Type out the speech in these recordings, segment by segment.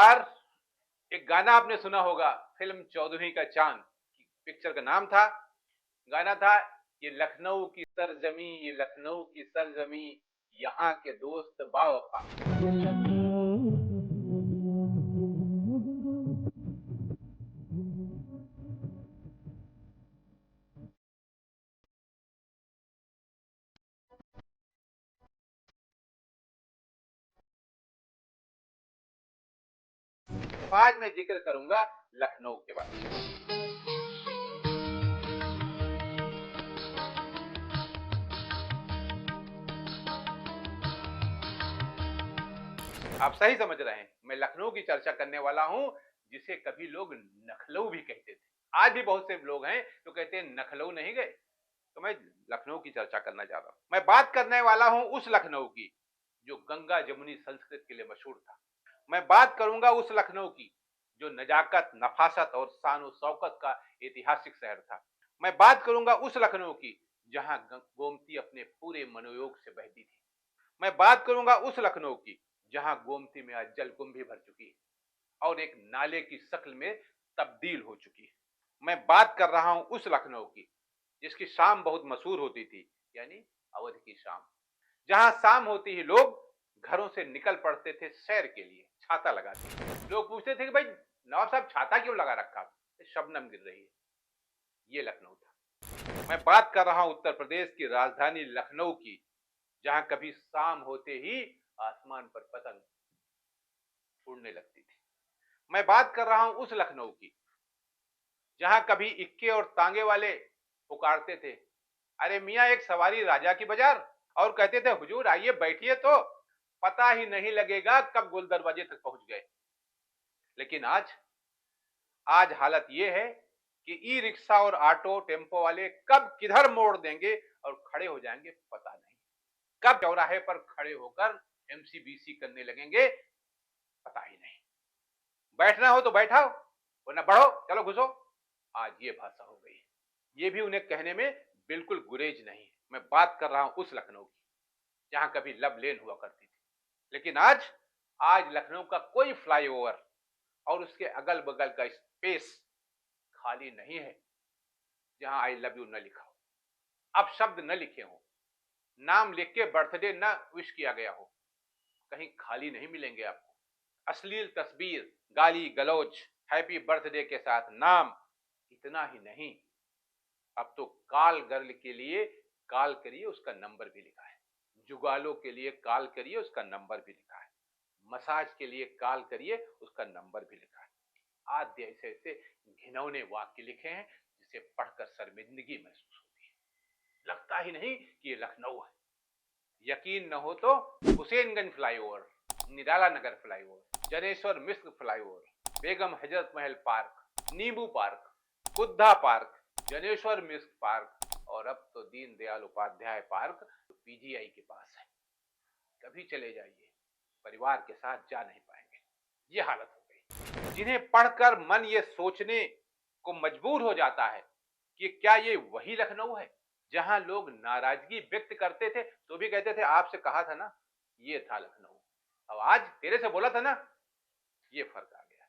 नमस्कार। एक गाना आपने सुना होगा, फिल्म चौदहवीं का चांद, पिक्चर का नाम था, गाना था, ये लखनऊ की सरजमी, ये लखनऊ की सरजमी, यहाँ के दोस्त बावफा। तो आज मैं जिक्र करूंगा लखनऊ के बारे में। आप सही समझ रहे हैं, मैं लखनऊ की चर्चा करने वाला हूं, जिसे कभी लोग नखलऊ भी कहते थे। आज भी बहुत से लोग हैं जो कहते हैं नखलऊ नहीं गए। तो मैं लखनऊ की चर्चा करना चाह रहा हूं। मैं बात करने वाला हूं उस लखनऊ की जो गंगा जमुनी संस्कृत के लिए मशहूर था। मैं बात करूंगा उस लखनऊ की जो नजाकत, नफासत और शान शौकत का ऐतिहासिक शहर था। मैं बात करूंगा उस लखनऊ की जहां गोमती अपने पूरे मनोयोग से बहती थी। मैं बात करूंगा उस लखनऊ की जहां गोमती में आज जलकुंभी भर चुकी है और एक नाले की शक्ल में तब्दील हो चुकी है। मैं बात कर रहा हूं उस लखनऊ की जिसकी शाम बहुत मशहूर होती थी, यानी अवध की शाम, जहां शाम होती ही लोग घरों से निकल पड़ते थे सैर के लिए, छाता लगाते। लोग पूछते थे कि भाई नवाब साहब छाता क्यों लगा रखा, शबनम गिर रही है। ये लखनऊ था। मैं बात कर रहा हूं उत्तर प्रदेश की राजधानी लखनऊ की, जहां कभी शाम होते ही आसमान पर पतंग उड़ने लगती थी। मैं बात कर रहा हूं उस लखनऊ की जहां कभी इक्के और तांगे वाले पुकारते थे, अरे मियाँ एक सवारी राजा की बाजार, और कहते थे हुजूर आइए बैठिए तो पता ही नहीं लगेगा कब गोल दरवाजे तक पहुंच गए। लेकिन आज आज हालत यह है कि ई रिक्शा और ऑटो टेम्पो वाले कब किधर मोड़ देंगे और खड़े हो जाएंगे पता नहीं, कब चौराहे पर खड़े होकर एमसीबीसी करने लगेंगे पता ही नहीं। बैठना हो तो बैठाओ, वरना बढ़ो, चलो घुसो। आज ये भाषा हो गई है। ये भी उन्हें कहने में बिल्कुल गुरेज नहीं है। मैं बात कर रहा हूं उस लखनऊ की जहां कभी लब लेन हुआ करती थी, लेकिन आज आज लखनऊ का कोई फ्लाईओवर और उसके अगल बगल का स्पेस खाली नहीं है जहां आई लव यू न लिखा हो, अब शब्द न लिखे हो, नाम लिख के बर्थडे न विश किया गया हो, कहीं खाली नहीं मिलेंगे आपको। अश्लील तस्वीर, गाली गलौज, हैप्पी बर्थडे के साथ नाम, इतना ही नहीं, अब तो कॉल गर्ल के लिए कॉल करिए उसका नंबर भी लिखा है, जुगालों के लिए कॉल करिए उसका नंबर भी लिखा है, मसाज के लिए कॉल करिए उसका नंबर भी लिखा है। आद्य ऐसे ऐसे घिनौने वाक्य लिखे हैं जिसे पढ़कर शर्मिंदगी महसूस होती है। लगता ही नहीं कि ये लखनऊ है। यकीन न हो तो हुसैनगंज फ्लाईओवर, निराला नगर flyover, Janeshwar Mishra flyover, Begum Hazrat Mahal park, नींबू park, Buddha park, Janeshwar Mishra park और अब तो दीनदयाल उपाध्याय पार्क जो पीजीआई के पास है। कभी चले जाइए, परिवार के साथ जा नहीं पाएंगे। ये हालत हो गई, जिन्हें पढ़कर मन ये सोचने को मजबूर हो जाता है कि क्या ये वही लखनऊ है जहां लोग नाराजगी व्यक्त करते थे तो भी कहते थे आपसे कहा था ना ये था लखनऊ, अब आज तेरे से बोला था ना। ये फर्क आ गया।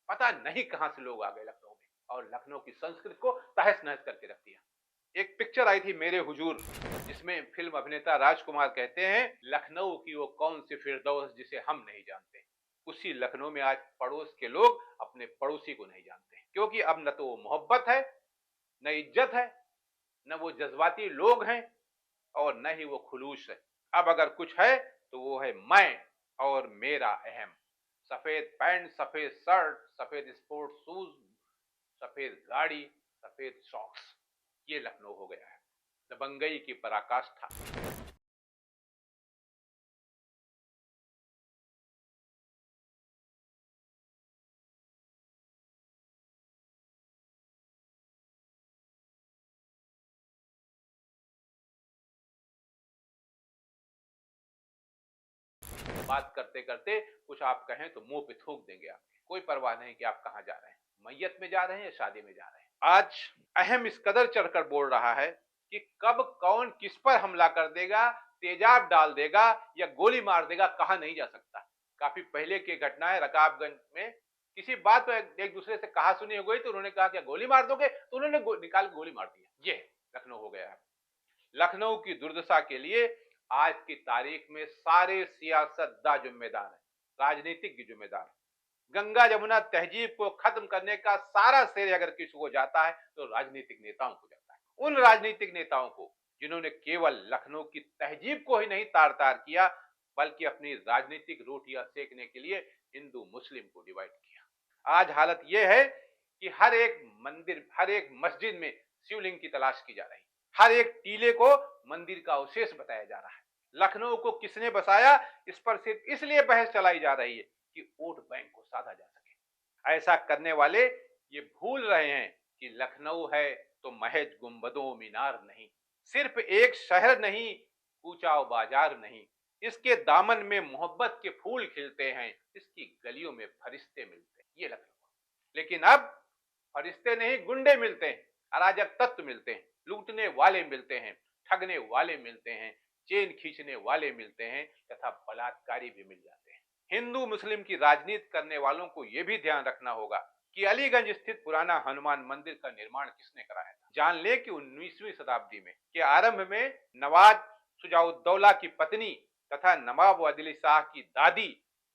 पता नहीं कहां से लोग आ गए लखनऊ में और लखनऊ की संस्कृति को तहस नहस करके रख दिया। एक पिक्चर आई थी मेरे हुजूर, जिसमें फिल्म अभिनेता राजकुमार कहते हैं लखनऊ की वो कौन सी फिरदौस जिसे हम नहीं जानते। उसी लखनऊ में आज पड़ोस के लोग अपने पड़ोसी को नहीं जानते, क्योंकि अब न तो वो मोहब्बत है, न इज्जत है, न वो जज्बाती लोग हैं और न ही वो खुलूस है। अब अगर कुछ है तो वो है मैं और मेरा अहम। सफेद पैंट, सफेद शर्ट, सफेद स्पोर्ट्स शूज, सफेद गाड़ी, सफेद सॉक्स, ये लखनऊ हो गया है, दबंगई की पराकाष्ठा। बात करते करते कुछ आप कहें तो मुंह पे थूक देंगे आपके, कोई परवाह नहीं कि आप कहां जा रहे हैं, मैयत में जा रहे हैं या शादी में जा रहे हैं। आज अहम इस कदर चढ़कर बोल रहा है कि कब कौन किस पर हमला कर देगा, तेजाब डाल देगा या गोली मार देगा कहा नहीं जा सकता। काफी पहले की घटना है, रकाबगंज में किसी बात पर एक दूसरे से कहा सुनी हो गई, तो उन्होंने कहा क्या गोली मार दोगे, तो उन्होंने निकाल के गोली मार दिया। ये लखनऊ हो गया है। लखनऊ की दुर्दशा के लिए आज की तारीख में सारे सियासतदान जिम्मेदार हैं, राजनीतिक जिम्मेदार। गंगा जमुना तहजीब को खत्म करने का सारा श्रेय अगर किसी को जाता है तो राजनीतिक नेताओं को जाता है। उन राजनीतिक नेताओं को जिन्होंने केवल लखनऊ की तहजीब को ही नहीं तार तार किया, बल्कि अपनी राजनीतिक रोटियां सेकने के लिए हिंदू मुस्लिम को डिवाइड किया। आज हालत यह है कि हर एक मंदिर, हर एक मस्जिद में शिवलिंग की तलाश की जा रही है, हर एक टीले को मंदिर का अवशेष बताया जा रहा है। लखनऊ को किसने बसाया, इस पर सिर्फ इसलिए बहस चलाई जा रही है कि वोट बैंक को साधा जा सके। ऐसा करने वाले ये भूल रहे हैं कि लखनऊ है तो महज गुंबदों मीनार नहीं, सिर्फ एक शहर नहीं, कूचा बाजार नहीं, इसके दामन में मोहब्बत के फूल खिलते हैं, इसकी गलियों में फरिश्ते मिलते हैं। ये लखनऊ। लेकिन अब फरिश्ते नहीं, गुंडे मिलते हैं, अराजक तत्व मिलते हैं, लूटने वाले मिलते हैं, ठगने वाले मिलते हैं, चेन खींचने वाले मिलते हैं, तथा बलात्कारी भी मिल जाते हैं। हिंदू मुस्लिम की राजनीति करने वालों को यह भी ध्यान रखना होगा कि अलीगंज स्थित पुराना हनुमान मंदिर का निर्माण किसने कराया था। जान ले कि 19वीं शताब्दी में के आरंभ में नवाब सुजाउद्दौला की पत्नी तथा नवाब आदिल शाह की दादी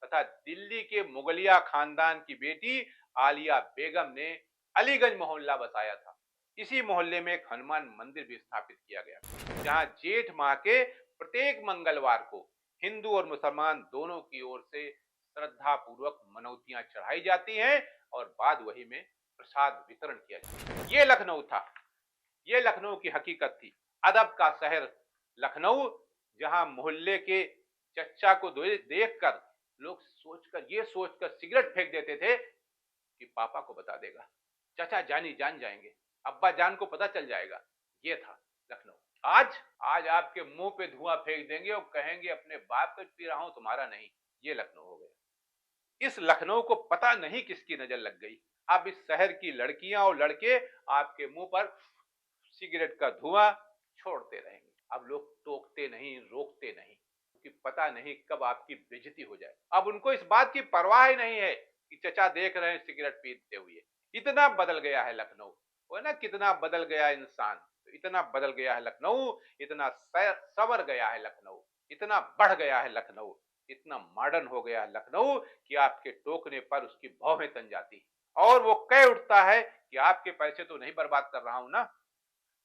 तथा दिल्ली के मुगलिया खानदान की बेटी आलिया बेगम ने अलीगंज मोहल्ला बसाया था। इसी मोहल्ले में एक हनुमान मंदिर भी स्थापित किया गया, जहां जेठ माह के प्रत्येक मंगलवार को हिंदू और मुसलमान दोनों की ओर से श्रद्धा पूर्वक मनौतियां चढ़ाई जाती हैं और बाद वही में प्रसाद वितरण किया जाता है। ये लखनऊ था, ये लखनऊ की हकीकत थी। अदब का शहर लखनऊ, जहां मोहल्ले के चच्चा को देखकर लोग सोचकर सिगरेट फेंक देते थे कि पापा को बता देगा, चाचा जानी जान जाएंगे, अब्बा जान को पता चल जाएगा। ये था लखनऊ। आज आपके मुंह पे धुआं फेंक देंगे और कहेंगे अपने बाप का पी रहा हूं, तुम्हारा नहीं। ये लखनऊ हो गया। इस लखनऊ को पता नहीं किसकी नजर लग गई। अब इस शहर की लड़कियां और लड़के आपके मुंह पर सिगरेट का धुआं छोड़ते रहेंगे। अब लोग टोकते नहीं, रोकते नहीं, क्योंकि पता नहीं कब आपकी बेइज्जती हो जाए। अब उनको इस बात की परवाह ही नहीं है कि चचा देख रहे हैं सिगरेट पीते हुए। इतना बदल गया है लखनऊ। वो ना, कितना बदल गया इंसान, इतना बदल गया है लखनऊ, इतना सवर गया है लखनऊ, इतना बढ़ गया है लखनऊ, इतना मॉडर्न हो गया है लखनऊ कि आपके टोकने पर उसकी भौहें तन जाती है और वो कह उठता है कि आपके पैसे तो नहीं बर्बाद कर रहा हूं ना,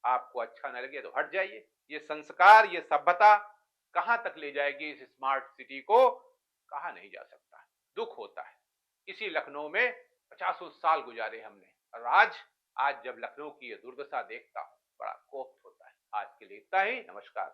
आपको अच्छा न लगे तो हट जाइए। ये संस्कार, ये सभ्यता कहां तक ले जाएगी इस स्मार्ट सिटी को, कहा नहीं जा सकता। दुख होता है। इसी लखनऊ में 50 साल गुजारे हमने, और आज जब लखनऊ की ये दुर्दशा देखता हूं, बड़ा कोफ्त होता है। आज के लिए इतना ही। नमस्कार।